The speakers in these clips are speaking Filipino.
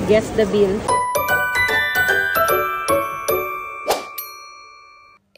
Guess the bill.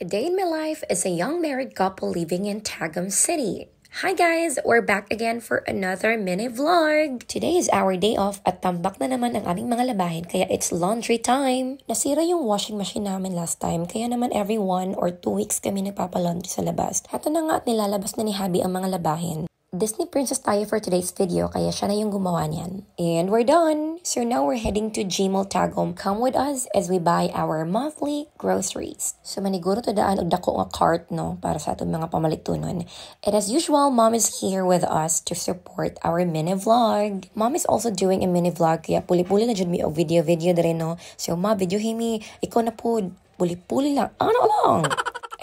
A day in my life as a young married couple living in Tagum City. Hi guys! We're back again for another mini vlog! Today is our day off at tambak na naman ang aming mga labahin kaya it's laundry time! Nasira yung washing machine namin last time kaya naman every 1 or 2 weeks kami nagpapalaundry sa labas. Hato na nga at nilalabas na ni Habi ang mga labahin. Disney princess tayo for today's video kaya siya na yung gumawa niyan. And we're done! So now we're heading to Gmall Tagum. Come with us as we buy our monthly groceries. So maniguro to daan og dako nga cart no para sa atong mga pamalitunon. And as usual, Mom is here with us to support our mini vlog. Mom is also doing a mini vlog kaya puli-puli na jud mi og video dire no. So ma video himi ikaw na po puli-puli lang. Ano lang?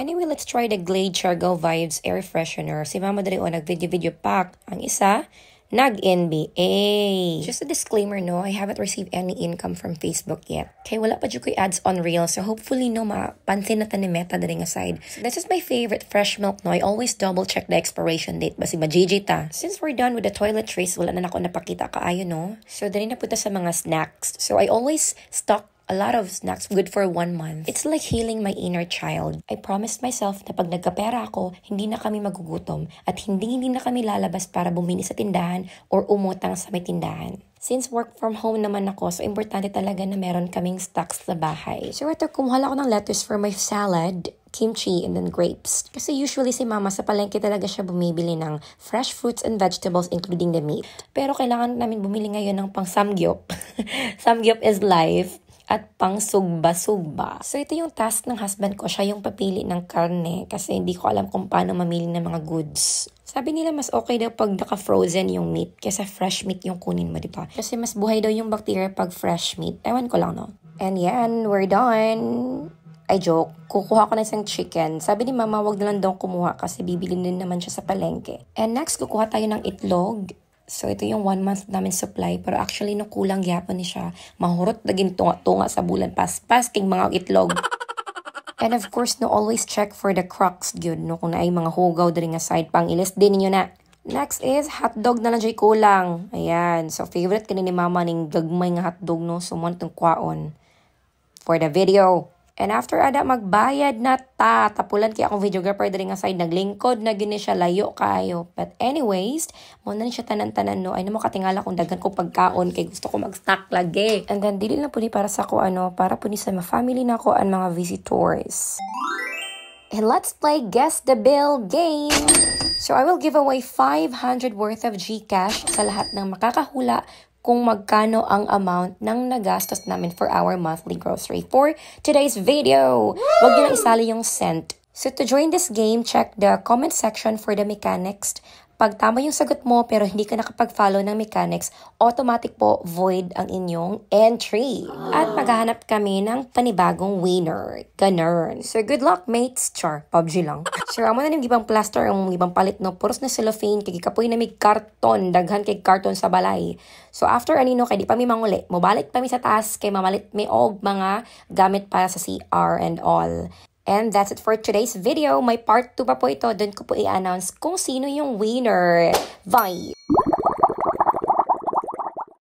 Anyway, let's try the Glade Chargo Vibes Air Freshener. Si Mama dali nag-video pack. Ang isa, nag-NBA. Just a disclaimer, no, I haven't received any income from Facebook yet. Kaya wala pa dyan ko ads on Reels. So hopefully, no, mapansin na ta ni Meta dali nga side. So this is my favorite fresh milk, no. I always double check the expiration date. Basi ma-GG ta. Since we're done with the toiletries, wala na ako napakita kaayo, no. So dali na punta sa mga snacks. So I always stock a lot of snacks good for 1 month. It's like healing my inner child. I promised myself na pag nagkapera ako, hindi na kami magugutom at hindi na kami lalabas para bumili sa tindahan or umutang sa may tindahan. Since work from home naman ako, so importante talaga na meron kaming stocks sa bahay. So ito, kumuha ako ng lettuce for my salad, kimchi, and then grapes. Kasi usually si Mama sa palengke talaga siya bumibili ng fresh fruits and vegetables including the meat. Pero kailangan namin bumili ngayon ng pang samgyup. Samgyup is life. At pang sugba-sugba. So ito yung task ng husband ko. Siya yung papili ng karne kasi hindi ko alam kung paano mamili ng mga goods. Sabi nila mas okay daw pag naka-frozen yung meat kaysa fresh meat yung kunin mo, di ba? Kasi mas buhay daw yung bacteria pag fresh meat. Ewan ko lang, no? And yan, we're done. Ay, joke. Kukuha ko na isang chicken. Sabi ni Mama, wag na lang daw kumuha kasi bibili din naman siya sa palengke. And next, kukuha tayo ng itlog. So, ito yung 1 month namin supply. Pero actually, no, kulang gyapon ni siya. Mahurot naging tunga-tunga sa bulan. Pas-pas king mga itlog. And of course, no, always check for the cracks, yun. No, kung na ay mga hugaw din nga side pang ilis din ninyo na. Next is hotdog na lang dyan kulang. Ayan. So, favorite kanina ni Mama ning gagmay nga hotdog, no. Sumon itong kwaon. For the video. And after ada magbayad na ta, tapulan kaya akong videographer dali nga side, naglingkod na gini siya, layo kayo. But anyways, mo na siya tanan-tanan no, ay na mo katingala kung dagan ko pagkaon, kay gusto ko mag-stock lagi. And then dili na po ni para sa ko para po ni sa family na ko ang mga visitors. And let's play Guess the Bill game! So I will give away 500 worth of GCash sa lahat ng makakahula kung magkano ang amount ng nagastos namin for our monthly grocery for today's video. Huwag nyo na isali yung cent. So to join this game, check the comment section for the mechanics. Pag tama yung sagot mo pero hindi ka nakapag-follow ng mechanics, automatic po void ang inyong entry. At maghahanap kami ng panibagong winner. Ganun. So good luck mates. Char, PUBG lang. So amo na yung ibang plaster, ang ibang palit no. Puros na cellophane, kay kapoy na may karton, daghan kay karton sa balay. So after anino, kay di pa mi manguli. Mobalik pa mi sa taas, kay mamalit mi og mga gamit para sa CR and all. And that's it for today's video. May part 2 pa po ito. Doon ko po i-announce kung sino yung winner. Bye!